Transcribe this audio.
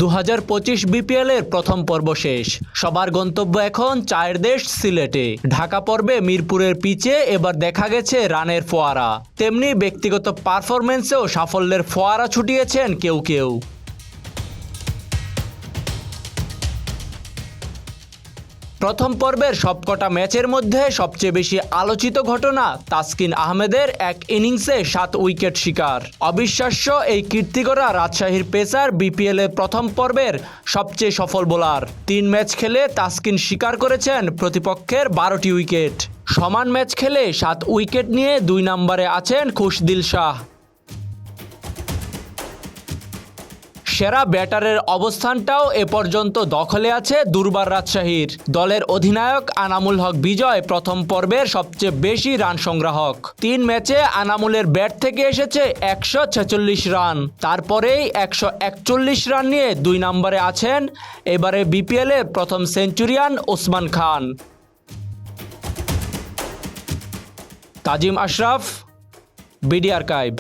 2025 বিপিএলের প্রথম পর্ব শেষ। সবার গন্তব্য এখন চায়ের দেশ সিলেটে। ঢাকা পর্বে মিরপুরের পিচে এবার দেখা গেছে রানের ফোয়ারা, তেমনি ব্যক্তিগত পারফরম্যান্সেও সাফল্যের ফোয়ারা ছুটিয়েছেন কেউ কেউ। প্রথম পর্বের সবকটা ম্যাচের মধ্যে সবচেয়ে বেশি আলোচিত ঘটনা তাসকিন আহমেদের এক ইনিংসে 7 উইকেট শিকার। অবিশ্বাস্য এই কীর্তি গড়া রাজশাহীর পেসার বিপিএলের প্রথম পর্বের সবচেয়ে সফল বোলার। 3 ম্যাচ খেলে তাসকিন শিকার করেছেন প্রতিপক্ষের 12টি উইকেট। সমান ম্যাচ খেলে 7 উইকেট নিয়ে 2 নম্বরে আছেন খুশদিল শাহ। সেরা ব্যাটারের অবস্থানটাও এ পর্যন্ত দখলে আছে দুর্বার রাজশাহীর। দলের অধিনায়ক আনামুল হক বিজয় প্রথম পর্বের সবচেয়ে বেশি রান সংগ্রাহক। 3 ম্যাচে আনামুলের ব্যাট থেকে এসেছে 146 রান। তারপরেই 141 রান নিয়ে 2 নম্বরে আছেন এবারে বিপিএলের প্রথম সেঞ্চুরিয়ান ওসমান খান। তাজিম আশরাফ, বিডি আর্কাইভ।